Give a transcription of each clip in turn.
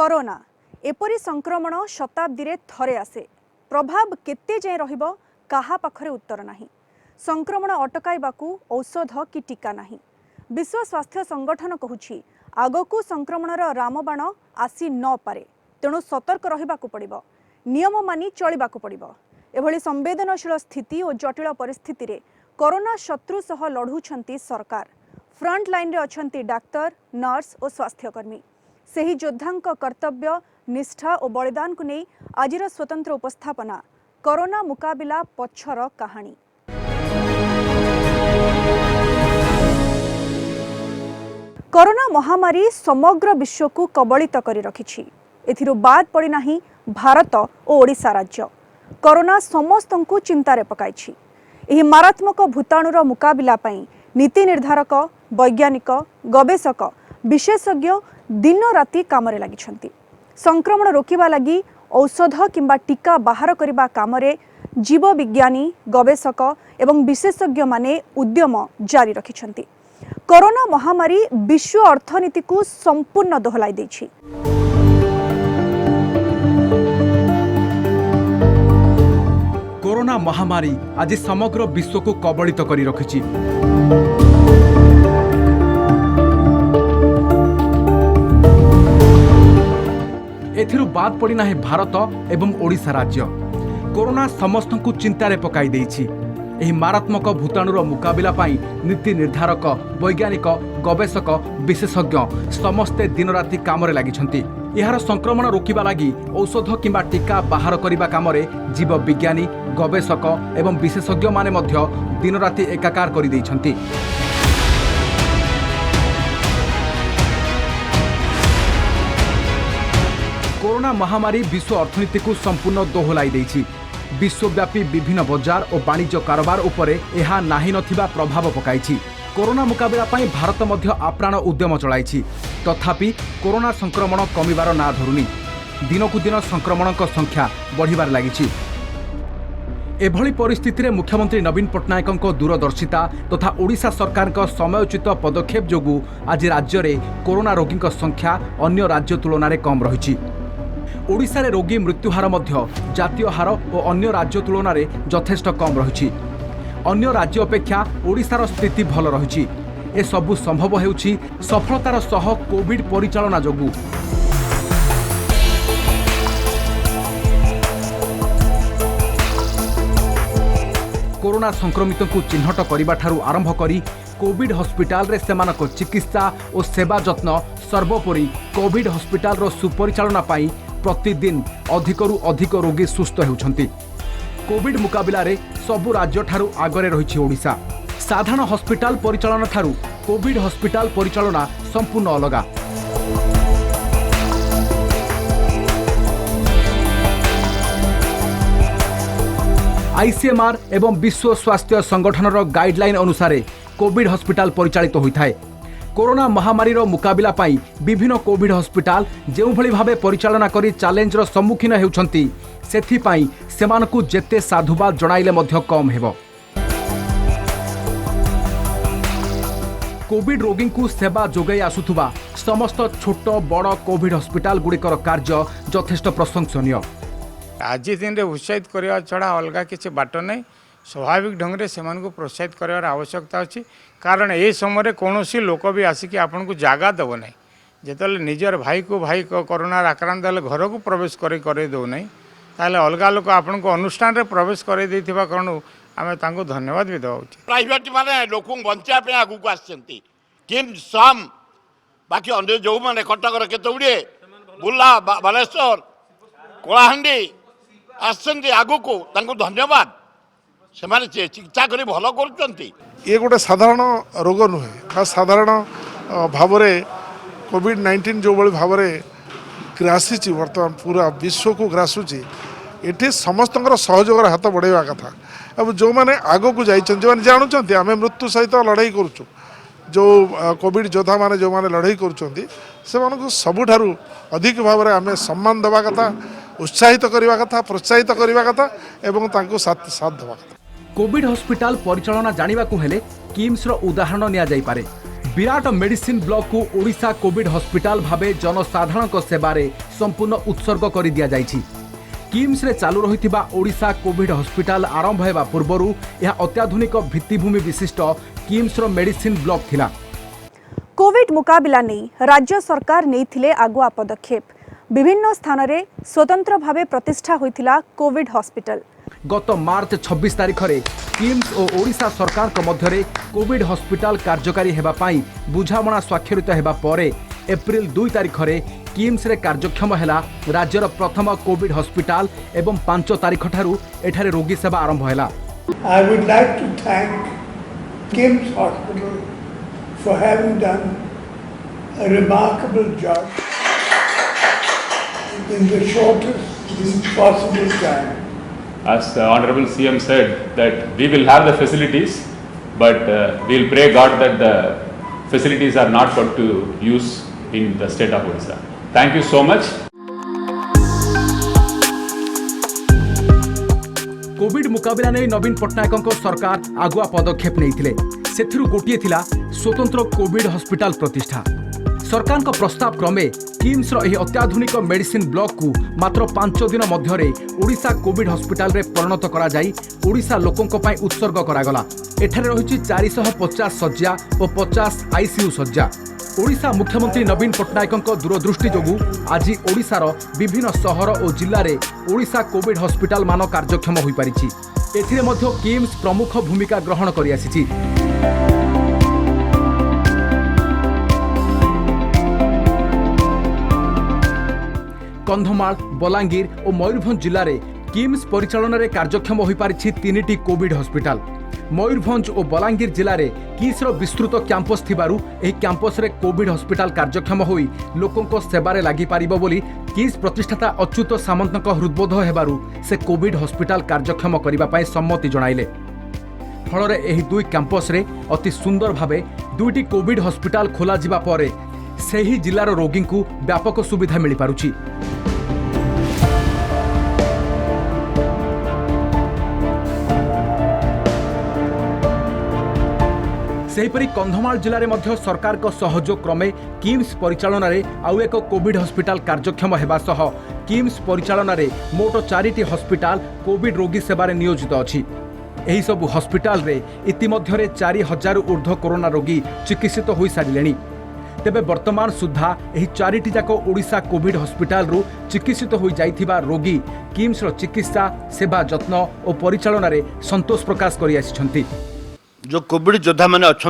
Corona एपरी संक्रमण शताब्दी रे थरे आसे प्रभाव केते जाए रहिबो काहा पाखरे उत्तर नाही। संक्रमण अटकाइबाकू औषध कि टीका नाही। विश्व स्वास्थ्य संगठन कहूछि आगकू संक्रमणर रामबाण आसी न पारे, तेणु सतर्क रहिबाकू पड़िबो, नियम मानि चलिबाकू पड़िबो। एभली संवेदनशील स्थिति और जटिल परिस्थिति रे कोरोना शत्रु सह लढुछंती सरकार। फ्रंट लाइन रे अछंती डाक्तर, नर्स और स्वास्थ्यकर्मी। सेही योद्धांक कर्तव्य, निष्ठा और बलिदान को नहीं आजिर स्वतंत्र उपस्थापना कोरोना मुकाबिला पछर कहानी। कोरोना महामारी समग्र विश्व को कबलित करी रखिछि। एथिरु बाद पड़ी नाही भारत और ओडिशा राज्य। कोरोना समस्तंकु चिंतारे पकाइछि। एही मारात्मक भूताणुर मुकाबिला पई नीति निर्धारक, वैज्ञानिक, गवेषक, विशेषज्ञ दिन राति कामरे लागिछंती। संक्रमण रोकिबा लगी औषध किंबा टीका बाहर करिबा कामरे जीव विज्ञानी, गवेषक एवं विशेषज्ञ माने उद्यम जारी रखिछंती। कोरोना महामारी विश्व अर्थनीति को संपूर्ण दोहलाई दैछि। कोरोना महामारी आज समग्र विश्व को कबलित करी रखिछि। एथिरु बाद पड़ी नाही भारत एवं ओडिशा राज्य। कोरोना समस्त को चिंतारे पकाई देइछि। एही मारात्मक भूताणुर मुकाबिला पाई नीति निर्धारक, वैज्ञानिक, गवेषक, विशेषज्ञ समस्ते दिन राति कामरे लागिछंती। एहार संक्रमण रोकिबा लागि औषध किंबा टीका बाहर करिबा कामरे जीव विज्ञानी, गवेषक एवं विशेषज्ञ माने मध्य दिन राति एकाकार करि दैछंती। कोरोना महामारी विश्व अर्थनीति को संपूर्ण दोहलाई देइछि। विश्वव्यापी विभिन्न बजार और वाणिज्य कारोबार उपरे एहा नाही नथिबा प्रभाव पकाइछि। कोरोना मुकाबिला पाई भारत मध्य आप्राण उद्यम चलाइछि। तथापि कोरोना संक्रमण कमिबार ना धरुनी। दिनकु दिन संक्रमणक संख्या बढ़िबार लागिछि। एभली परिस्थिति रे मुख्यमंत्री नवीन पट्टनायकଙ୍କ दूरदर्शिता तथा ओडिशा सरकारଙ୍କ समयोचित पदक्षेप जोगु आज राज्य रे कोरोना रोगीଙ୍କ संख्या अन्य राज्य तुलना रे कम रहिछि। ओडिशा रे रोगी मृत्युहार मध्य जातीय हार और अन्य राज्य तुलना रे यथेष्ट कम रहिछि। अन्य राज्य अपेक्षा ओडिशार स्थिति भल रहिछि। ए सबु संभव हेउछि सफलतार सह कोविड परिचालना जोगु। कोरोना संक्रमितों को चिन्हट करने ठारू आरंभ करी कोविड हॉस्पिटल रे सेमानक चिकित्सा और सेवा जत्न सर्वोपरि कोविड हॉस्पिटल रो सुपरिचालना पाई प्रतिदिन अधिकरू अधिक रोगी सुस्थ हेउछंती। कोविड मुकाबिला रे सबु राज्य ठारू आगरे रहिछि ओडिशा। साधारण हॉस्पिटल परिचालना ठारू कोविड हॉस्पिटल परिचालना संपूर्ण अलगा। आईसीएमआर एवं विश्व स्वास्थ्य संगठनर गाइडलाइन अनुसार कोविड हॉस्पिटल परिचालित होता है। कोरोना महामारी मुकाबिला पाई विभिन्न कोविड हॉस्पिटल जो भली भावे परिचालना करी चैलेंजर सम्मुखीन हेउछंती सेथिपाई सेमानकु जेते साधुवाद जणाइले मध्य कम हेबो। कोविड रोगी को सेवा जोगाई आसुथुबा समस्त छोट बड़ कोविड हॉस्पिटल गुड़िकर कार्य यथेष्ट प्रशंसनीय। आज दिन में उत्साहित करने छड़ा अलग किसी बाट नहीं। स्वाभाविक ढंग से को प्रोत्साहित कर आवश्यकता अच्छी। कारण ये समय कौन लोक भी आसिक आपन को जगह देव ना। जो निजर भाई को भाई कोरोना आक्रांत हेल्ले घर को प्रवेश कर दौ ना ताले अलग लोक आपन को अनुष्ठान रे प्रवेश कर कारण आम धन्यवाद भी देवा। प्राइवेट माने लोक बचापे आगू को आसती किम बाकी अन्य जो मैंने कटक केत गुड़े बुला बालेश्वर कलाहांडी आसछन्ति आगु को तांको धन्यवाद। से माने चिकित्सा करी भल करछन्ति। ये गोटे साधारण रोग नुहे। साधारण भाव कोविड-19 जो भाई भाव ग्रासी बर्तमान पूरा विश्व को ग्रासुची। ये समस्त सहयोग हाथ बढ़ावा कथा। अब जो मैंने आग को जाइछन जो जानुचंती आमे मृत्यु सहित लड़ाई करूछु। जो कोविड योद्धा माने जो माने लड़ाई करूछन्ती से मानको सबुठारु अधिक भाव आमे सम्मान देवा कथा, उत्साहित करने कथा, प्रोत्साहित करने कथा एवं तांको साथ देवा कथा। कोविड हॉस्पिटल परिचालना जानिबा को हेले किम्स रो उदाहरण निया जाई पारे। विराट मेडिसिन ब्लॉक को ओडिशा कोविड हॉस्पिटल भावे जनसाधारण सेवारे संपूर्ण उत्सर्ग कर दिया जाइछि। किम्स रे चालू रहिथिबा ओडिशा कोविड हॉस्पिटल आरंभ हेबा पूर्वरु यह अत्याधुनिक भित्तिभूमि विशिष्ट किम्स रो मेडिसिन ब्लॉक थिला। कोविड मुकाबिला नहीं राज्य सरकार नहीं आगुआ पदक्षेप। विभिन्न स्थान रे स्वतंत्र भावे प्रतिष्ठा होइथिला कोविड हॉस्पिटल। गत मार्च 26 तारिख रे किम्स और ओडिशा सरकार को मध्यरे कोविड हॉस्पिटल कार्यकारी हेबा पाई बुझामणा स्वाक्षरित हेबा परे एप्रिल 2 तारिख रे किम्स रे कार्यक्षम हेला राज्यर प्रथम कोविड हॉस्पिटल एवं 5 तारिख ठारू एठारे रोगी सेवा आरंभ हेला। I would like to thank KIMS Hospital for having done a remarkable job in the shortest possible time. As the Honorable CM said, that we will have the facilities, but we'll pray God that the facilities are not put to use in the state of Odisha. Thank you so much. COVID मुकाबिला नहीं नवीन पट्टनायक सरकार आगुआ पदक्षेप नहीं सेथिरु गोटिए थिला स्वतंत्र Covid hospital प्रतिष्ठा। सरकार का प्रस्ताव क्रमे किम्स रो एही अत्याधुनिक मेडिसिन ब्लॉक को मात्र 5 दिन मध्यरे ओडिशा कोविड हॉस्पिटल रे परिणत करा जाई ओडिशा लोकंक पई उत्सर्ग करागला। एठारे रहिछि 450 सज्जा और 50 आईसीयू सज्जा। ओडिशा मुख्यमंत्री नवीन पट्टनायक दूरदृष्टि जोगु आज ओडिशार विभिन्न सहर और जिले में ओडिशा कोविड हॉस्पिटल मान कार्यक्षम हो पारिछि। एथिरे मध्य किम्स प्रमुख भूमिका ग्रहण करि आसिछि। कंधमाल बलांगीर और मयूरभंज जिले में किम्स परिचालन में कार्यक्षम हो पारिछि 3टी कोविड हॉस्पिटल। मयूरभंज और बलांगीर जिले में किम्स विस्तृत कैंपस थिबारु एही कैंपस रे कोविड हॉस्पिटल कार्यक्षम होई लोकंको सेवारे लागि पारिबो बोली किम्स प्रतिष्ठाता अच्युत सामंतक हृदबोध हेबारु से कोविड हॉस्पिटल कार्यक्षम करिबा पई सम्मति जणाइले। फଳରେ एही दुई कैंपस रे अति सुंदर भावे 2टी कोविड हॉस्पिटल खोला जिबा परे सेही जिल्लार रोगी को व्यापक सुविधा मिल पारुछि। सेहीपरि कंधमाल जिले में सरकार को सहयोग क्रमे किम्स परिचालन में आउ एक कोविड हॉस्पिटल कार्यक्षम हेबा सह किम्स परिचालन में मोट 4टी हॉस्पिटल कोविड रोगी सेवारे नियोजित अछि। एही सबु हॉस्पिटल रे इतिमध्यरे 4000 ऊर्ध्व कोरोना रोगी चिकित्सित हो सारिलेनी। तेबे वर्तमान सुधा एही 4टी जाक ओडिशा कोविड हॉस्पिटल रु चिकित्सित हो जाइथिबा रोगी किम्स रो चिकित्सा सेवा जत्न और परिचालन में संतोष प्रकाश करि आसिछन्ति। जो कोविड योद्धा मैंने अच्छा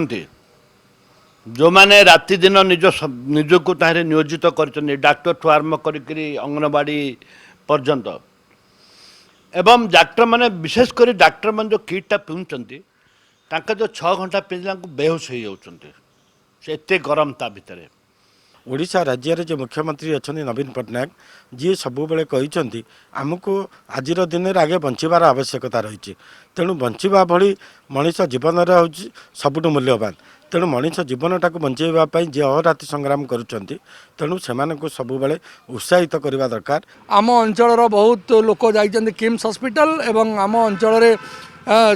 जो मैंने राति दिन निज को ताहरे नियोजित कर डाक्टर ठू आरम्भ करी अंगनवाड़ी पर्यंत एवं डाक्टर माने विशेष कर डाक्टर मान जो किटा पिउचंती तांका जो 6 घंटा पिला बेहोश हो जाउचंती से एते गरम ता भितरे। ओडिशा राज्य रे जो मुख्यमंत्री अच्छा नवीन पट्टनायक जी सबुबले कहते आमको आज दिन में आगे बंचार आवश्यकता रही तेणु बंचा भली मनीष जीवन हूँ सबुठ मूल्यवान तेणु मनीष जीवनटा बंचाइवाई जी अहराति संग्राम करुँच तेणु से सबुबले उत्साहित करने दरकार। आम अंचल बहुत लोक जाइए किम्स हॉस्पिटल एवं आम अंचल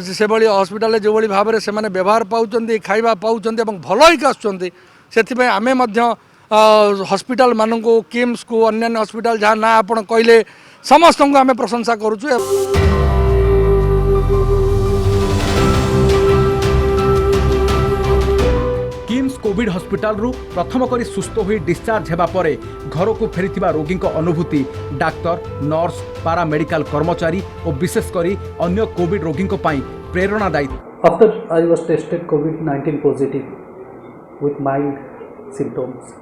से हॉस्पिटल जो भाव में से व्यवहार पाँच खाଇବା पाँच भल ही आसुँच से आम हॉस्पिटल मान को किम्स को अन्य हॉस्पिटल जहाँ ना आप कहले समस्त को आम प्रशंसा करुचु। किम्स कोविड हॉस्पिटल रु प्रथम करी सुस्थ हुई डिस्चार्ज हेबा परे घर को फेरिथिबा रोगी अनुभूति डाक्टर नर्स पारामेडिकल कर्मचारी और विशेष करी अन्य कोविड रोगी प्रेरणादायी। After I was tested COVID-19 positive with mild symptoms,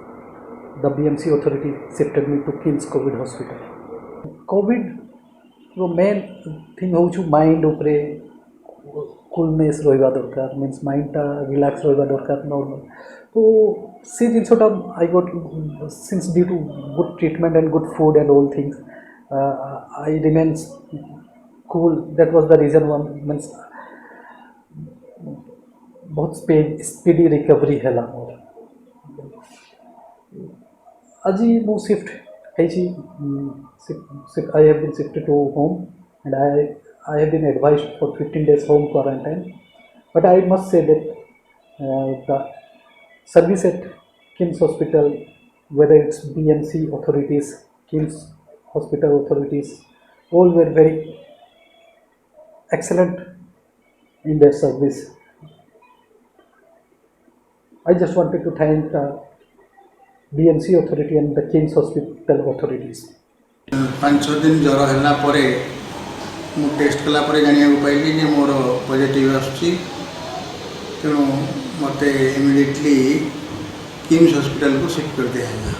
the BMC authority shifted me to KIMS COVID hospital. COVID रो मेन थिंग होउछु माइंड उपरे कूलनेस रहिबा दरकार मीन्स माइंडटा रिलैक्स रहिबा दरकार नॉर्मल तो से जिनसटा I got since due to good treatment and good food and all things I remains cool that was the reason one means बहुत स्पीडी रिकवरी है मोर आज मु shift I have been shifted to home and I have been advised for 15 days home quarantine, but I must say that the service at KIMS Hospital, whether it's BMC authorities, KIMS Hospital authorities, all were very excellent in their service. I just wanted to thank BMC authority and the KIMS Hospital authorities. 5-6 दिन ज्वर है पर मु test कला जाना पाइली जे more positive आसुची तेणु मत इमिडिएटली किम्स हॉस्पिटल को शिफ्ट कर दिया है।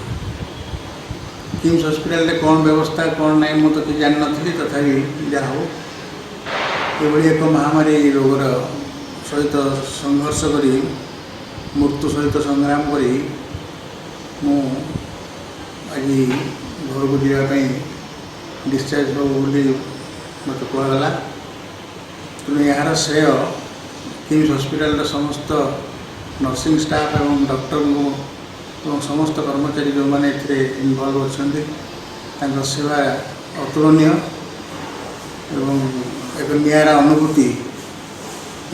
किम्स हॉस्पिटल रे कौन व्यवस्था कौन नहीं मुझे तो जान नी तथापि जहा हो ये एक महामारी रोगर सहित संघर्ष करी मृत्यु सहित संग्राम करी मु आज घर को जावाई डिस्चार्ज हो मत कहला तेणु यार श्रेय किम्स हॉस्पिटल समस्त नर्सिंग स्टाफ एवं डॉक्टर को समस्त कर्मचारी जो मैंने इनवॉल्व अच्छा सेवा अतुलनीय एवं एक निरा अनुभूति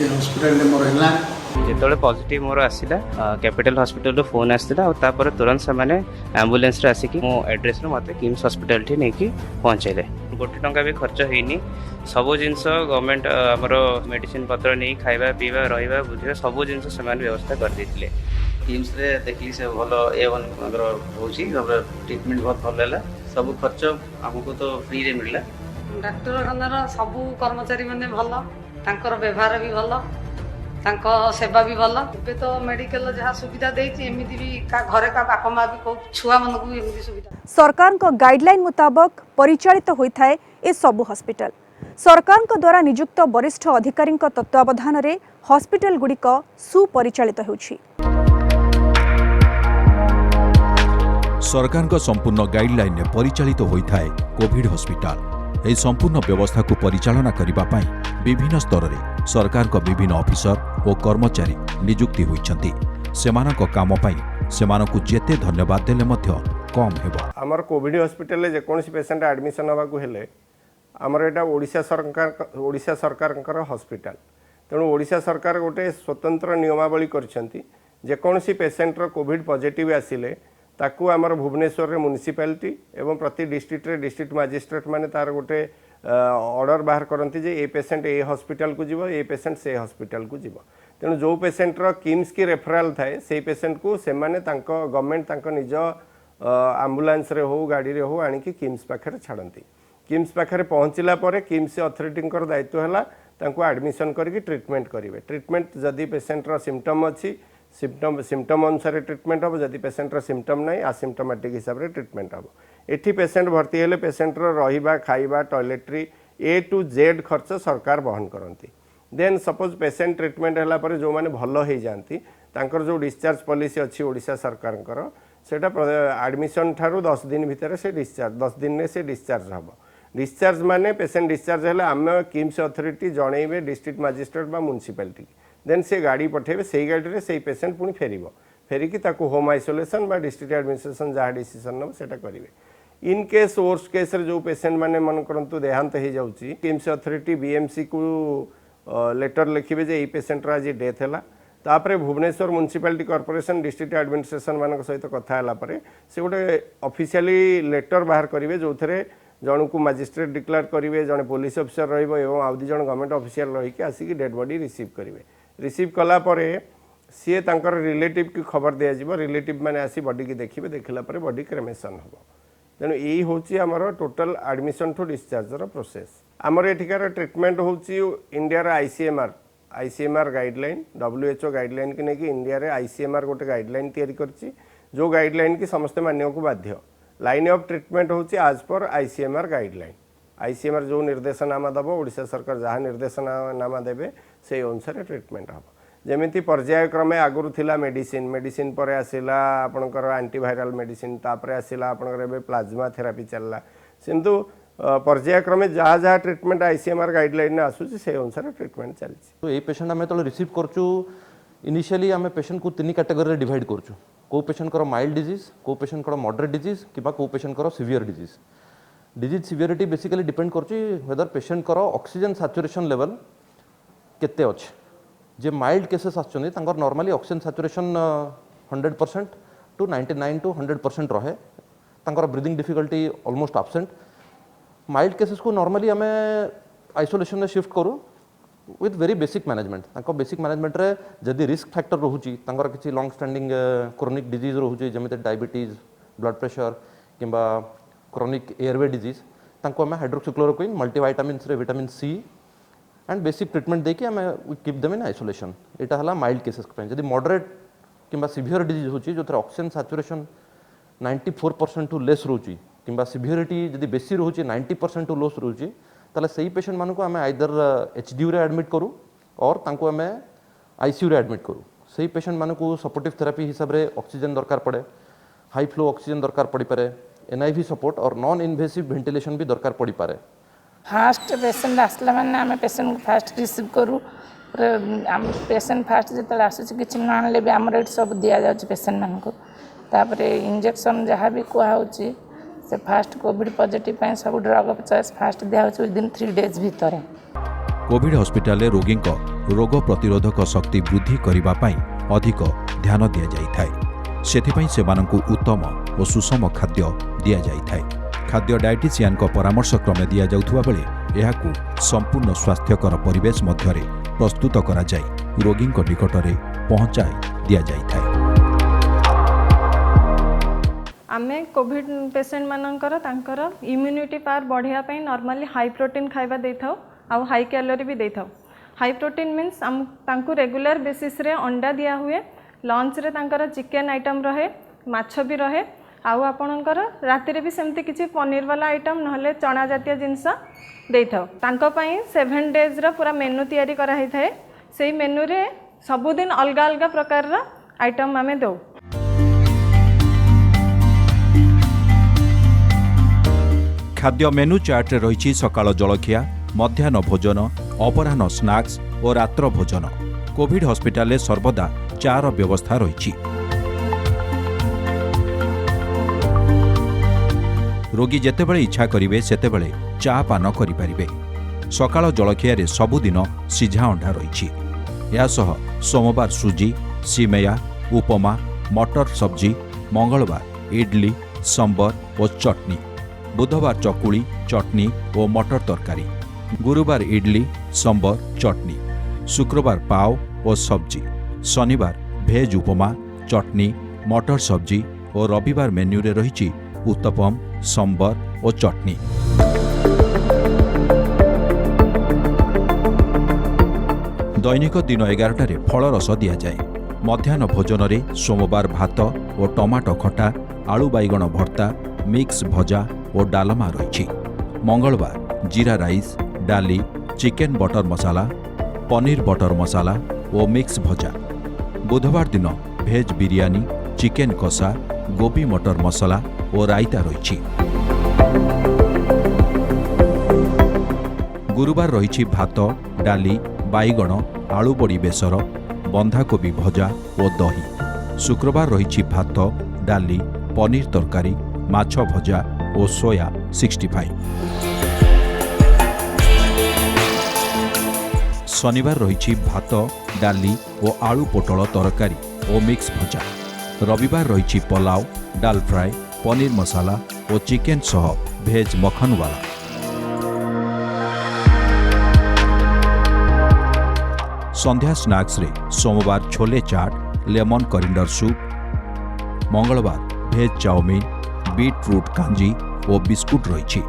ये हॉस्पिटल मोर है। जिते पॉजिटिव मोर आसला कैपिटल हॉस्पिटल रो फोन आसला और तुरंत से मैंने एम्बुलेंस आसिक मो एड्रेस मत किम्स हॉस्पिटल ठी नहीं पहुँचेले। गोटे टंका भी खर्च होनी सबू जिनस गवर्नमेंट आमर मेडिसिन पत्र नहीं खाଇବା पीवा रहा बुझे सबू जिन से व्यवस्था कर देते। किम्स रे देखली से भल A1 होची ट्रीटमेंट बहुत भल है सब खर्च हमको तो फ्री रे मिलला। डाक्टर खानार सबू कर्मचारी मैंने भल तांकर व्यवहार भी भल तांको सेवा भी भल। ଏବେ तो मेडिकल जहाँ सुविधा देती एमती भी घरे का बापा माँ भी कौ छुआ मन को एमती सुविधा सरकार गाइडलाइन मुताबक परिचालित होता है ए सबु हॉस्पिटल। सरकार द्वारा नियुक्त वरिष्ठ अधिकारी तत्वावधान रे हॉस्पिटल गुड़िक सुपरिचालित होउछि। सरकार संपूर्ण गाइडलाइन में परिचालित होता है कोविड हॉस्पिटल। यह संपूर्ण व्यवस्था को परिचालना करने पाई विभिन्न स्तर में सरकार को विभिन्न ऑफिसर और कर्मचारी नियुक्ति होइछन्ति। सेमानक काम पाई सेमानकु जेते धन्यवाद देले मध्य कम हेबो। आमर कोविड हॉस्पिटल जे कोनसी पेशेंट एडमिशन होगा हेले आमर एटा ओडिशा सरकार हॉस्पिटल तेणु ओडिशा सरकार गोटे स्वतंत्र नियमावली करछन्ति जे कोनसी पेशेंट रो कोविड पॉजिटिव आसिले ताकू आमर भुवनेश्वर रे म्युनिसिपालिटी एवं प्रति डिस्ट्रिक्ट रे डिस्ट्रिक्ट मजिस्ट्रेट माने तार गोटे ऑर्डर बाहर करती जे ए पेशेंट ए हॉस्पिटल को जीव ए पेशेंट से हॉस्पिटल को जीव। तेणु जो पेशेंट रो किम्स की रेफराल थाए से पेशेंट को से माने तांको गवर्नमेंट तांको निज एम्बुलेंस रे हो गाड़ी रे हो आनिकी किम्स पाखरे छाड़ती। किम्स पाखरे पहुँचला पर किम्स अथॉरिटी दायित्व है तांको एडमिशन करके ट्रीटमेंट करेंगे। ट्रीटमेंट जदि पेशेंट रो सिम्पटम अच्छी सिम्पटम अनुसार ट्रीटमेंट हम जदि पेशेंट सिम्पटम ना आसिम्पटोमेटिक हिसाब से ट्रीटमेंट हम। एठी पेशेंट भर्ती हेले पेशेंट रहिबा खाइबा टॉयलेटरी A to Z खर्च सरकार वहन करती। देन सपोज पेशेंट ट्रीटमेंट है पर जो मैंने भल हो जाती तांकर जो डिस्चार्ज पॉलिसी अच्छी ओडिशा सरकार सेटा एडमिशन ठारू 10 दिन भितर से डिस्चार्ज 10 दिन में से डिस्चार्ज हम। डिस्चार्ज माने पेशेंट डिस्चार्ज है आम किम्स अथॉरिटी जनइबे डिस्ट्रिक्ट मजिस्ट्रेट बा म्युनिसिपालिटी देन से गाड़ी पठेबे से गाड़ी रे से पेशेंट पुणी फेरिकी ताकू होम आइसोलेशन बा डिस्ट्रिक्ट एडमिनिस्ट्रेशन जहाँ डिसीजन नब सेटा करेंगे। इन केस वर्स्ट केस रे जो पेशेंट माने मन करंतु देहांत हो जाउची किम्स अथॉरिटी BMC को लेटर लिखिबे जे ए पेशेंट आज डेथ है तापरे Bhubaneswar municipality corporation district administration मान सहित कथा है से गोटे ऑफिशियली लेटर बाहर करेंगे जो थे जन को मजिस्ट्रेट डिक्लेयर करेंगे जन पुलिस ऑफिसर रही आउ दी जन गवर्नमेंट ऑफिशियल रही आसिक डेड बॉडी रिसीव करेंगे। रिसीव कलापर सी तांकर रिलेटिव की खबर दिज्व रिलेटिव मैंने आसी बॉडी की देखिए देखला बॉडी क्रेमेसन हम। तेणु यही हूँ आमर total admission to discharge process. आमर एठिकार ट्रीटमेंट हूँ India ICMR guideline WHO guideline की नहीं इंडिया रे ICMR गोटे गाइडलाइन तैयारी करछि जो गाइडलाइन की समस्ते मानने को बाध्य। लाइन ऑफ ट्रीटमेंट हूँ आज पर ICMR गाइडलाइन। ICMR जो निर्देशनामा दब ओडिशा सरकार जहाँ निर्देशनामा देवे से अनुसार ट्रीटमेंट हम। जमीती पर्यायक्रमे आगुरी थिला मेडिसिन पर आसला आपणकर एंटीवायरल मेडिसिन तापर आसला आपणकर प्लाज्मा थेरापी चलला किंतु पर्यायक्रमे जहाँ जहाँ ट्रीटमेंट ICMR गाइडलाइन आसूची से अनुसार ट्रीटमेंट चलछि। तो ये पेशेंट आम जो रिसीव करचु इनिशियली आम पेशेंट को 3 कैटेगरी डिवाइड करचु को पेशेंट कर माइल्ड डिजीज को पेशेंट कर मॉडरेट डिजीज कि को पेशेंट कर severe disease severity basically depend करछि वेदर पेशेंट कर ऑक्सीजन सैचुरेशन लेवल केते अछि। जे माइल्ड केसेस आछन normally oxygen saturation 100% to 99 to 100% रहे तांकर breathing difficulty almost absent mild cases को नॉर्मली आम आइसोलेशन में शिफ्ट करूँ विथ वेरी बेसिक मैनेजमेंट तांको बेसिक मैनेजमेंट रे जदि रिस्क फैक्टर रोची तांकर किसी लॉन्ग स्टैंडिंग क्रोनिक डिजीज रोची जमिते डायबिटीज ब्लड प्रेशर किंबा क्रोनिक एयरवे डिजीज तांको आम हाइड्रोक्सीक्लोरोक्विन मल्टीविटामिन्स रे vitamin C and basic treatment देके आम कीप देम इन आइसोलेशन एटा हला माइल्ड केसेस जदि मॉडरेट किंबा सिवियर डिजीज होची जो ऑक्सीजन सैचुरेशन 94% टू लेस रोची किंबा सिवियरिटी जदि बेसी रोची 90% टू लोस रोची ताले सही पेशेंट मानक आम आइदर एचडीयू रे एडमिट करूँ और तांको आम आईसीयू रे एडमिट करूँ सही पेशेंट मानक सपोर्टिव थेरापी हिसाब रे ऑक्सीजन दरकार पड़े हाई फ्लो ऑक्सीजन दरकार पड़ी पारे एनआईवी सपोर्ट और नॉन इनवेसिव वेंटिलेशन भी दरकार पड़ी पारे फास्ट पेशेंट आसला मैंने आम पेशेंट को फास्ट रिसीव करूँ आम पेशेंट फास्ट जो आसूँ कि नाने भी आम ये सब दि जाऊँच पेशेंट मानक इंजेक्शन जहाँ भी कहुच्छी से फास्ट कोविड पॉजिटिव सब ड्रग चॉइस फास्ट दिया विदिन 3 days भितर कोविड हॉस्पिटल रोगी रोग प्रतिरोधक शक्ति वृद्धि करिबा पई अधिक ध्यान दिया जाइथाय सेथिपई सेमानंकु उत्तम और सुषम खाद्य दिया जाइथाय खाद्य डायटिशियन को परामर्श क्रमे दिया जाउथुवा बेले एहाकु संपूर्ण स्वास्थ्यकर परिवेश मध्यरे प्रस्तुत करा जाय रोगी निकटरे पहुंचाई दिया जाइथाय आमे कोविड पेशेंट मानकर तांकर इम्यूनिटी पावर बढ़िया पई नॉर्मली हाई प्रोटीन खाइबा देथाउ आ हाई कैलोरी भी देथाउ हाई प्रोटीन मीन्स हम तांकु रेगुलर बेसिस रे अंडा दिया हुए लंच रे तांकर चिकन आइटम रहे माछ भी रहे आउ आपणकर राति रे भी सेमती किछि पनीर वाला आइटम नहले चना जातीय जिंस देथाउ तांको पई 7 days रा पूरा मेनू तयारी करा है थाए सेही मेनू रे सबुदिन अलगा अलगा प्रकार रा आइटम आमे दो खाद्य मेनू चार्ट रही सकाळ जलखिया मध्याह्न भोजन अपराह्न स्नाक्स और रात्र भोजन कोविड हॉस्पिटल सर्वदा चार व्यवस्था रही रोगी जेतेबेले इच्छा करिवे सेतेबेले चा पान करिपारिबे सकाळ जलखिया रे सबुदिन सिझा अंडा रही यासह सोमवार सुजी सिमेया उपमा मटर सब्जी मंगलवार इडली सांबर और चटनी बुधवार चकुली चटनी और मटर तरकारी गुरुवार इडली सांबर चटनी शुक्रवार पाव और सब्जी शनिवार भेज उपमा चटनी मटर सब्जी और रविवार मेन्यू रे रही उत्तपम सांबर और चटनी दैनिक दिन 11टारे फल रस दि जाए मध्याह्न भोजन रे सोमवार भात और टमाटो खटा आलू बैगण भर्ता मिक्स भजा और डालमा रही मंगलवार जीरा राइस डाली chicken butter masala paneer butter मसाला और मिक्स भजा बुधवार दिन भेज बिरियानी चिकेन कषा गोभी मटर मसाला और रायता रही गुरुवार रही भात डाली बैगण आलू बड़ी बेसर बंधाकोबी भजा और दही शुक्रवार रही भात डाली पनीर तरकारी माछ भजा और सोया 65 शनिवार रही भात डाली और आलू पोटल तरकारी और मिक्स भजा रविवार रही पलाव डाल फ्राए पनीर मसाला और चिकेन सह भेज मखन वाला संध्या स्नैक्स रे सोमवार छोले चाट लेमन करिंडर सूप मंगलवार भेज चाउमीन बीटरूट कांजी और बिस्कुट रही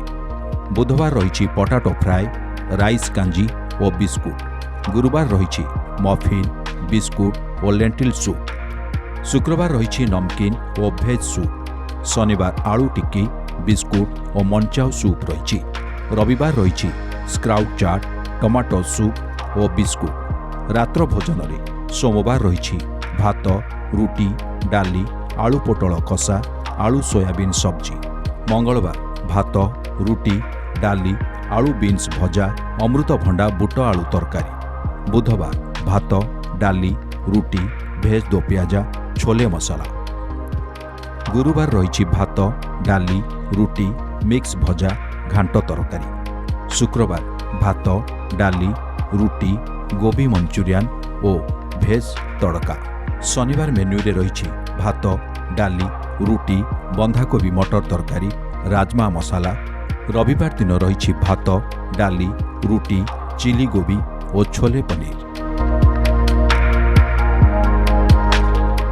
बुधवार रही पोटाटो फ्राए राइस कांजी और बिस्कुट गुरुवार रही मफिन बिस्कुट और लेंटिल सूप शुक्रवार रही नमकीन और भेज सूप शनिवार आलू टिक्की बिस्कुट और मंचाउ सूप रही रविवार रही स्क्राउट चाट टमाटो सूप और बिस्कुट रात्र भोजन रे सोमवार रही भात रुटी डाली आलू पोटल कषा आलू सोयाबीन सब्जी मंगलवार भात रुटी डाली आलू बीन्स भजा अमृतभंडा बुट आलू तरकारी बुधवार भात डाली रुटी भेज दो पियाजा छोले मसाला गुरुवार रही भात डाली रुटी मिक्स भजा घांट तरकारी शुक्रवार भात डाली रुटी गोभी मंचूरियन और भेज तड़का शनिवार मेन्यू रे रही भात डाली रुटी बंधाकोबी मटर तरकारी राजमा मसाला रविवार दिन रही भात डाली रुटी चिली गोभी और छोले पनीर।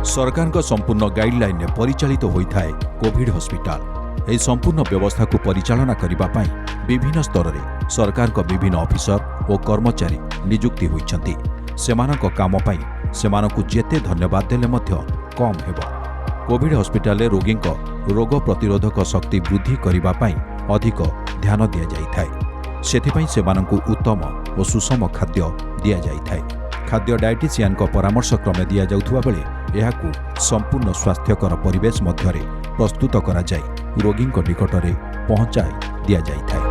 सरकार संपूर्ण गाइडलाइन परिचालित होता है कोविड हॉस्पिटल। यह संपूर्ण व्यवस्था को परिचालना करने विभिन्न स्तर में सरकार विभिन्न ऑफिसर और कर्मचारी नियुक्ति होइछंती। सेमानक काम पाई सेमानकु जेते धन्यवाद देले मध्य कम हेबो। कोविड हॉस्पिटल रोगी रोग प्रतिरोधक शक्ति वृद्धि करने पाई अधिक ध्यान दिया जाइथाय। सेथिपाई सेमानकु उत्तम और सुषम खाद्य दिया जाइथाय। खाद्य डायटिशियन परामर्श क्रमे दिया जाउथुवा बेले एहाकु संपूर्ण स्वास्थ्यकर परिवेश मध्यरे प्रस्तुत करा जाय रोगी निकटरे पहुंचाई दिया जाइथाय।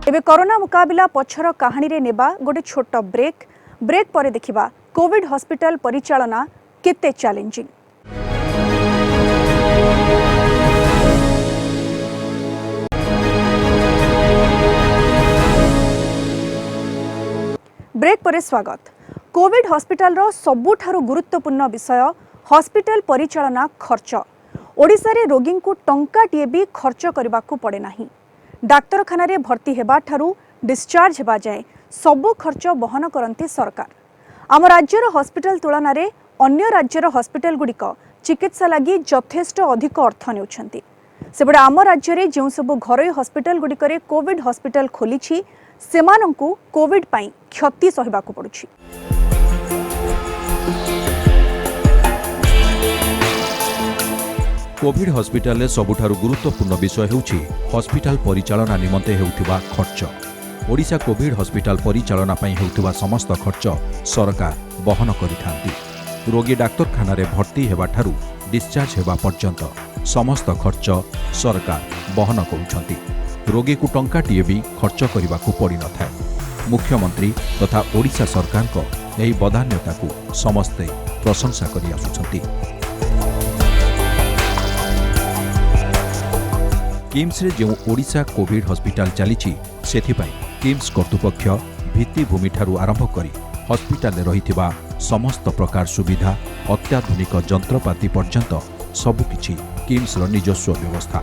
एबे कोरोना मुकाबिला पछर कहानी रे नेबा गोटे छोट ब्रेक पर देखिबा कोविड हॉस्पिटल परिचालना केते चैलेंजिंग। ब्रेक पर स्वागत। कोविड हॉस्पिटल रो सबुठारु गुरुत्वपूर्ण विषय हॉस्पिटल परिचालना खर्च। ओडिशा रे रोगी को टंकाटिए भी खर्च करने को पड़े नाही। डाक्तरखाना रे भर्ती हेबा ठारू डिस्चार्ज हेबा जाए सबु खर्च बहन करंती सरकार। आम राज्यर हॉस्पिटल तुलना रे अन्य राज्यर हॉस्पिटल गुड़िक चिकित्सा लगी यथेष्ट अधिक अर्थ नेउछंती। सेबडे आम राज्य रे जेउ सबु घरोई हॉस्पिटल गुड़िक कोविड हॉस्पिटल खोली सेमानंकु कोविड पाई क्षति सहिबाकु पड़ुछि। कोविड हॉस्पिटल सबुठारु गुरुत्वपूर्ण विषय हेउछि हॉस्पिटल परिचालना निमंते हेउथिबा खर्च। ओडिशा कोविड हॉस्पिटल परिचालना पई हेउथिबा समस्त खर्च सरकार बहन करिथांती। रोगी डाक्तरखाना रे भर्ती हेबा ठारू डिस्चार्ज हेबा पर्यंत समस्त खर्च सरकार बहन करुछंती। रोगी को टंकाटिए भी खर्च करने पड़ी न थाए। मुख्यमंत्री तथा ओडिशा सरकार को यही बदान्यता को समस्ते प्रशंसा करि आसुछंती। किम्स रे जो ओडिशा कोविड हॉस्पिटल चलीछि सेथिपाई किम्स कर्तृपक्ष भित्तिभूमि ठारू आरंभ करी हॉस्पिटल रहिथिबा समस्त प्रकार सुविधा अत्याधुनिक जंत्रपाति पर्यंत सबुकिछि किम्स रो निजस्व व्यवस्था।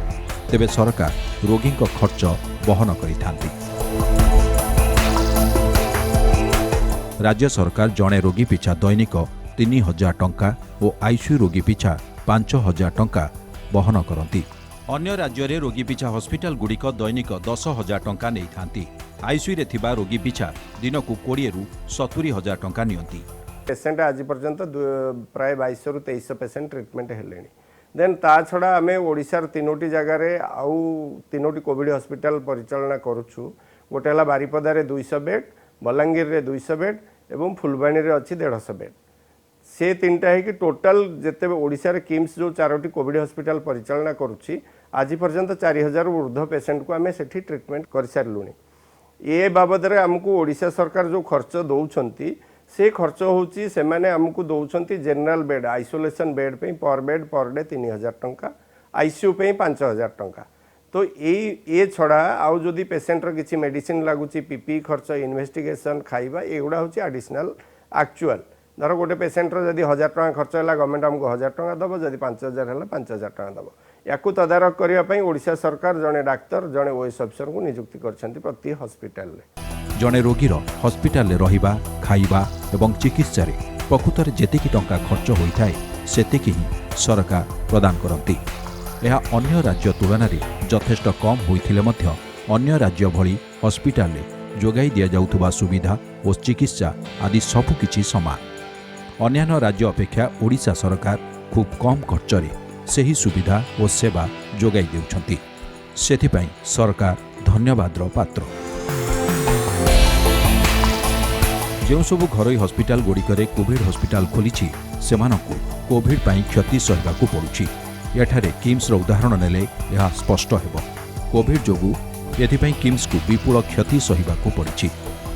तेबे सरकार रोगी खर्च बहन करिथांती। राज्य सरकार जड़े रोगी पिछा दैनिक 3000 टंका और आईसीयू रोगी पिछा 5000 टंका बहन करती। अन्य राज्य रे रोगी पिछा हॉस्पिटल गुड़िक दैनिक 10,000 टंका नहीं थांती। आईसीयू रे थिबा रोगी पिछा दिन को 20 रु 70,000 टंका नियंती। पेसेंट आज पर्यंत प्राय 2200 रु 2300 पेसेंट ट्रिटमेंट हेलेनी। देन ता छड़ा आम ओडिशार 3टी जगार आउ 3टी कोविड हॉस्पिटल परिचालना करुछु। गोटे है बारिपदा रे 200 बेड, बलांगीर रे 200 बेड एवं फुलबाणी रे अच्छी 150 बेड। से 3टा है कि टोटाल जिते ओडिशार किम्स जो 4टी कोविड हॉस्पिटल परिचालना करुछि आज पर्यंत 4000 ऊर्ध्व पेसेंट को आम सेठी ट्रिटमेंट कर सारूँ। ये बाबद आमको ओडिशा सरकार जो खर्च दौरान से खर्च होची से माने हमको दौरान जनरल बेड आइसोलेशन बेड पे पर डे 3000 टंका, आईसीयू पे 5000 टंका। तो ये छड़ा आउ जदि पेसेंटर किसी मेडिसिन लगुच पीपी खर्च इन्वेस्टिगेशन खाइबा एगुड़ा हूँ एडिशनल एक्चुअल। धर गोटे पेसेंटर जदि 1000 टंका खर्च है गवर्नमेंट हमको 1000 टंका दब, जदि 5000 है 5000 टंका दब। या तदारख करने ओडिशा सरकार जड़े डाक्तर जड़े ओएस अफिसर को नियुक्ति करछंती प्रति हॉस्पिटल रे। जड़े रोगीर हॉस्पिटल रे रहिबा खाइबा एवं चिकित्सा रे प्रकृतर जेतिकी टंका खर्च होइथाय सेतिकी ही सरकार प्रदान करती। यह अन्य राज्य तुलन में यथेष्ट कम होइथिले मध्य अन्य राज्य भली हॉस्पिटल रे जोगाई दिया जाउथुबा सुविधा और चिकित्सा आदि सबुकिछि समान। अन्य राज्य अपेक्षा ओडिशा सरकार खूब कम खर्च रे सही सुविधा और सेवा जोगाई देउछंती। सेथिपाई सरकार धन्यवादर पात्र। जो सबु घरोई हॉस्पिटल गुड़िकरे कोविड हॉस्पिटल खोली सेमानंकु कोविड पाई क्षति सहिबाकु पड़ुछि। एठारे किम्स रो उदाहरण नेले यह स्पष्ट हेबो। कोविड जोगु एथिपाई किम्स को विपुल क्षति सहिबाकु पड़िछि।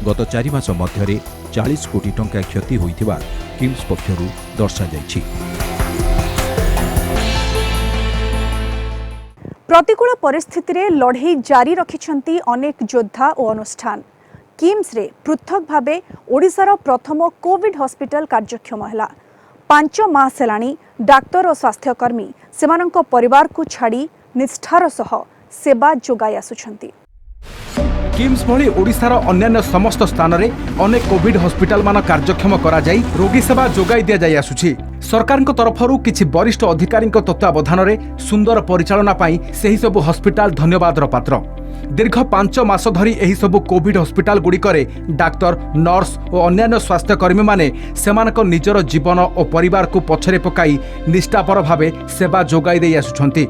गत 4 मास मध्यरे 40 कोटी टंका क्षति होइथिबा किम्स पक्षरु दर्शा जाइछि। प्रतिकूल परिस्थिति रे लड़ाई जारी रखिछंती अनेक योद्धा और अनुष्ठान। किम्स रे पृथक भावे ओडिशार प्रथम कोविड हॉस्पिटल कार्यक्षम हैला। 5 मास हेलाणी डाक्तर और स्वास्थ्यकर्मी सेमानंको परिवार को छाड़ी निष्ठार सह सेवा जोगाई आसुछंती। किम्स भली ओडिशार अन्यान्य समस्त स्थान में अनेक कोविड हॉस्पिटल मान कार्यक्षम करा जाई रोगी सेवा जोगाई दिया जाई आसुछि। सरकार तरफरु किछि वरिष्ठ अधिकारी तत्वावधान में सुंदर परिचालना पाई सेही सबु हॉस्पिटल धन्यवादर पात्र। दीर्घ 5 मास धरी एही सबु कोविड हॉस्पिटल गुड़िकरे डाक्तर नर्स और अन्यान्य स्वास्थ्यकर्मी माने सेमानक निजर जीवन और परिवार को पछरे पकाई निष्ठापर भावे सेवा जोगाई दे आसुछंती।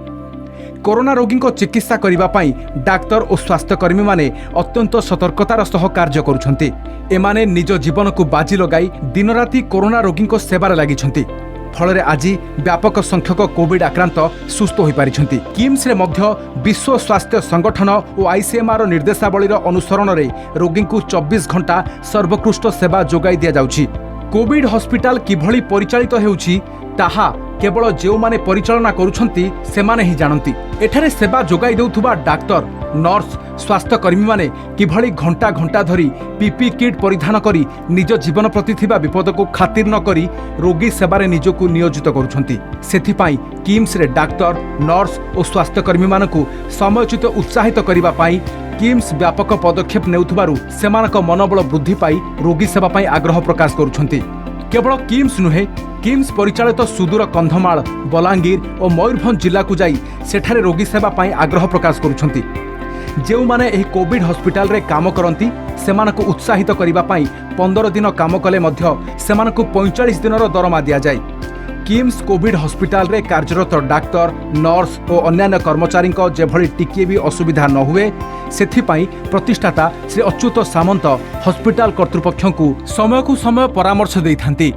कोरोना रोगी को चिकित्सा करने पाई डाक्तर और स्वास्थ्यकर्मी माने अत्यंत सतर्कतार सह कार्य करुछंती। एमाने निज जीवन को बाजी लगाई दिन राति कोरोना रोगी को सेवार लागिछंती। फल आज व्यापक संख्यक कोविड आक्रांत सुस्थ हो पारिछंती। किम्स रे मध्य विश्व स्वास्थ्य संगठन और आईसीएमआर निर्देशावलीर अनुसरण रे रोगी को 24 घंटा सर्वोत्कृष्ट सेवा जोगाई दिया जाउछि। कोविड हॉस्पिटल किभली परिचालित हेउछि ताहा केवल जो माने परिचालना करुछंती सेमाने ही जानती। एठारे सेवा जोगाई देउथुबा डाक्तर नर्स स्वास्थ्यकर्मी माने किभली घंटा घंटा धरी पीपी किट परिधान करी निज जीवन प्रति थिबा विपद को खातिर न करी रोगी सेवारे निजको नियोजित करुछंती। सेथिपाई किम्स रे डाक्तर नर्स और स्वास्थ्यकर्मी मानकु समयोचित उत्साहित करिबा पाई किम्स व्यापक पदक्षेप नेउथुबारु सेमानक मनोबल वृद्धि पाई रोगी सेवा पाई आग्रह प्रकाश करुछंती। केवल किम्स नुहे किम्स परिचालित सुदूर कंधमाल बलांगीर और मयूरभंज जिला को जाई सेठारे रोगी सेवा पाई आग्रह प्रकाश करुछंती। जेउ माने एही कोविड हॉस्पिटल रे काम करंती सेमानकु उत्साहित करिबा पाई 15 दिन काम कले मध्य सेमानकु 45 दिनर दरमा दिया जाय। किम्स कोविड हॉस्पिटल रे कार्यरत डाक्तर नर्स और अन्यान्य कर्मचारी जेभली टिकिए भी असुविधा न हुए सेथिपाई प्रतिष्ठाता श्री अच्युत सामंत हॉस्पिटल कर्तृपक्ष को समय परामर्श देइथांती।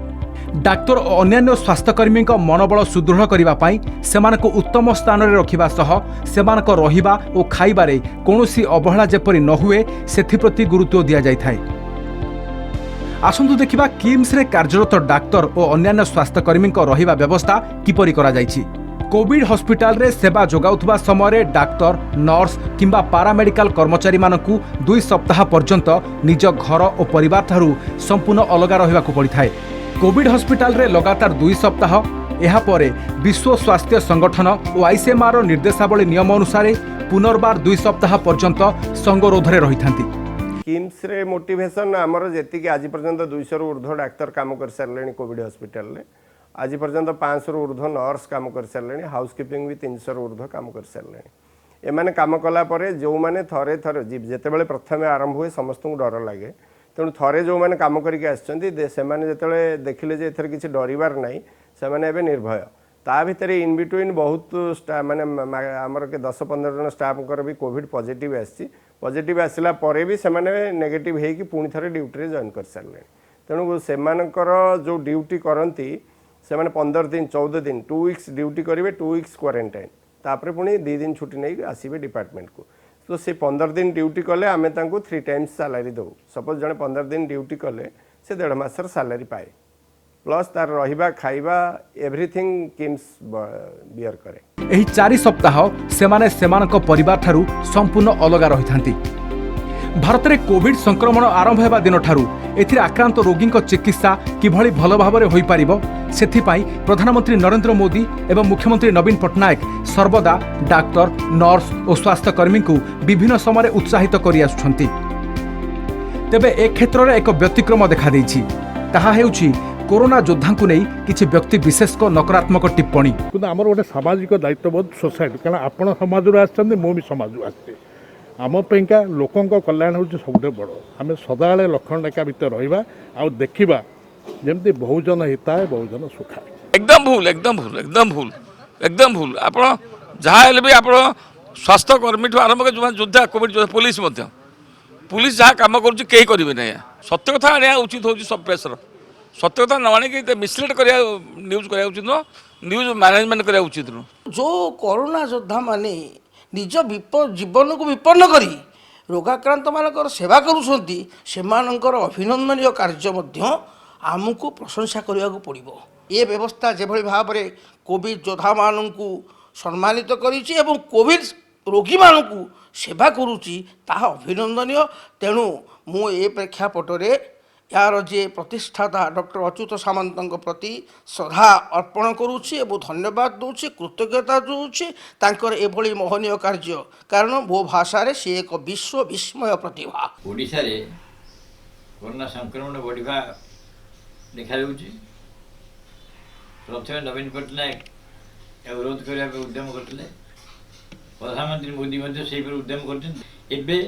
डाक्तर और अन्यान्य स्वास्थ्यकर्मी मनोबल सुदृढ़ करने सेमानक उत्तम स्थान में रखा सह सेमानक रहिबा और खाइबारे कौनसी अवहेला जेपरि न हुए सेथिप्रति गुरुत्व दिया जाइथाय। आसंतु देखिबा किम्स रे कार्यरत डाक्तर और अन्यान्य स्वास्थ्यकर्मी रहिबा व्यवस्था किपरि करा जाइछि। कोविड हॉस्पिटल रे सेवा जोगाउथुबा समय डाक्तर नर्स किंबा पारामेडिकल कर्मचारी मानकु 2 सप्ताह पर्यंत निज घर और परिवार ठारू संपूर्ण अलग रहिबाकु पड़िथाय। कोविड हॉस्पिटल रे लगातार 2 सप्ताह एहापरे विश्व स्वास्थ्य संगठन और आईसीएमआर निर्देशावली नियम अनुसार पुनर्बार 2 सप्ताह पर्यंत संगरोधरे रहिथांती। किम्स रे मोटिवेशन आमर जेतिक आज पर्यंत 200 रु ऊर्ध्व डाक्तर काम कर सारे कोविड हॉस्पिटल रे आज पर्यंत 500 रु ऊर्ध्व नर्स काम कर सारे हाउसकीपिंग भी 300 रु ऊर्ध्व काम कर सारे एमाने काम कला परे जो माने थरे थरे जेतेबेले प्रथमे आरंभ हुए समस्त को डर लगे तेणु थरे जो मैंने काम करके आसते देखिले जे एथर किसी डरबार ना से निर्भय ता भितर इन बिटवीन बहुत माने आमर के 10-15 जन स्टाफ भी कोविड पॉजिटिव आसी पॉजिटिव आसला परे भी सेमाने नेगेटिव होगी पुणी थे ड्यूटी जॉइन कर सारे तेणु से जो ड्यूटी करती से 15 दिन 14 दिन 2 वीक्स ड्यूटी करेंगे 2 वीक्स क्वारंटाइन तापर पुणी 2 दिन छुट्टी नहीं आसवे डिपार्टमेंट को तो से 15 दिन ड्यूटी कले आमे तांको 3 टाइम्स सैलरी दो सपोज जने 15 दिन ड्यूटी कले से 1.5 मासर सैलरी पाए प्लस तार रहिबा खाइबा एवरीथिंग किम्स बियर करे। एही 4 सप्ताह सेमाने सेमानक परिवार ठारू संपूर्ण अलग रहिथांती। भारत में कोविड संक्रमण आरंभ हेबा दिन ठारू एथिरे आक्रांत रोगी चिकित्सा किभली भल भाव होई पारिबो सेथिपाई प्रधानमंत्री नरेंद्र मोदी एवं मुख्यमंत्री नवीन पट्टनायक सर्वदा डाक्तर नर्स और स्वास्थ्यकर्मी को विभिन्न समय उत्साहित करि आसुछंती। तेबे ए क्षेत्र में एक व्यतिक्रम देखा देइछि ताहा हेउछि कोरोना योद्धा को नहीं किसी व्यक्ति विशेष को नकारात्मक टिप्पणी कि आमर गोटे सामाजिक दायित्वबोध सोसाइटी कारण आपण समाज आसछन्ते मो भी समाज आसछे आम पैंका लोकों कल्याण हूँ सब बड़ आम सदा लक्षण रेखा भितर रहा आ देखा जमती बहुजन हिताय बहुजन सुखाय। एकदम भूल एकदम भूल एकदम भूल एकदम भूल आप जहाँ भी आप स्वास्थ्यकर्मी ठूँ आरंभ कर योद्धा कोविड पुलिस पुलिस जहाँ कम करेंगे ना सत्य कथा आने उचित हो सब प्रेसर सत्य कथा न आने मिसलीड कर न्यूज करा उचित नुह न्यूज मैनेजमेंट करा उचित नुह। जो कोरोना योद्धा माने निज जीवन को विपन्न करी रोगाक्रांत मानकर सेवा करुछंती सेमानकर अभिनंदनीय कार्य आमको प्रशंसा करने को पड़ो। ये व्यवस्था जेभली भाव में कोविड योद्धा मानू सम्मानित करिछि एवं कोविड रोगी मानू सेवा करुछि ताहा अभिनंदनीय। तेणु मु ए प्रेक्षापट यार जे प्रतिष्ठाता डॉक्टर अच्युत सामंत प्रति श्रद्धा अर्पण करुच्ची और धन्यवाद दूची कृतज्ञता दूची तांकर एभली मोहनीय कार्य कारण मो भाषा रे से एक विश्व विस्मय प्रतिभा। ओडिशा रे कोरोना संक्रमण बढ़िबा देखा जाउची। प्रथम नवीन पट्टनायक विरोध करने उद्यम करते प्रधानमंत्री मोदी से उद्यम करते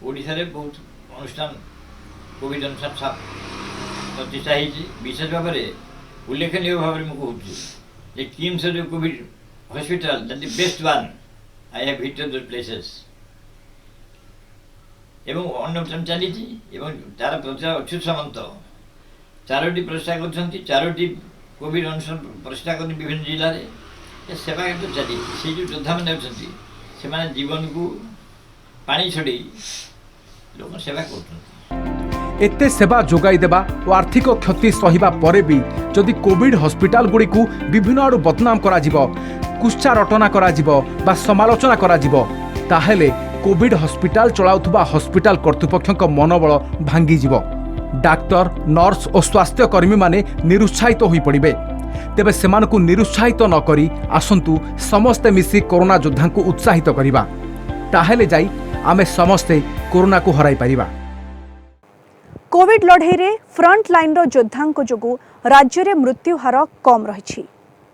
ओडिशा रे बहुत अनुष्ठान कोविड अनुष्ठान प्रतिष्ठा होती विशेष भाव में उल्लेखनीय भाव में मुझे किम्स जो Covid hospital that the best one I have visited those places एवं अनुष्ठान चली तार प्रचार अच्युत सामंत 4टी प्रतिष्ठा कर 4टी कोविड अनुष्ठान प्रतिष्ठा कर विभिन्न जिले में सेवा क्षेत्र चली से जो योद्धा मैंने अच्छे से जीवन को पानी छड़ी लोक सेवा कर एते सेवा जोगाई देबा और आर्थिक क्षति सहिबा परे भी जदि कोविड हॉस्पिटल गुड़ी को विभिन्न आड़ू बदनाम करा जिवो कुश्चा रटना करा जिवो बा समालोचना करा जिवो ताहेले कोविड हॉस्पिटल चलाउथुबा हॉस्पिटल कर्तृपक्षक मनोबल भांगी जिवो। डाक्टर नर्स और स्वास्थ्य कर्मी माने निरुत्साहित होई पड़िबे। तेबे सेमानकु निरुत्साहित न करी आसंतु समस्ते मिसी कोरोना योद्धा को उत्साहित करिबा ताहेले जाई आमे समस्ते कोरोना को हराई पारिबा। कोविड लड़ाई रे फ्रंट लाइन रो योद्धांको जोगु राज्य रे मृत्यु हार कम रहिछि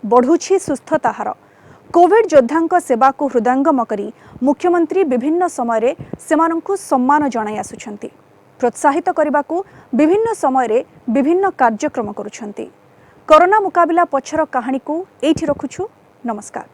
बढ़ुछि सुस्थता हार। कोविड योद्धांको सेवा को हृदयंगम करी मुख्यमंत्री विभिन्न समय रे सेमानंकु सम्मान जणाई आसुछंती। प्रोत्साहित करबाकू विभिन्न समय रे विभिन्न कार्यक्रम करुछंती। कोरोना मुकाबिला पछर कहानी को एठी रखुछु। नमस्कार।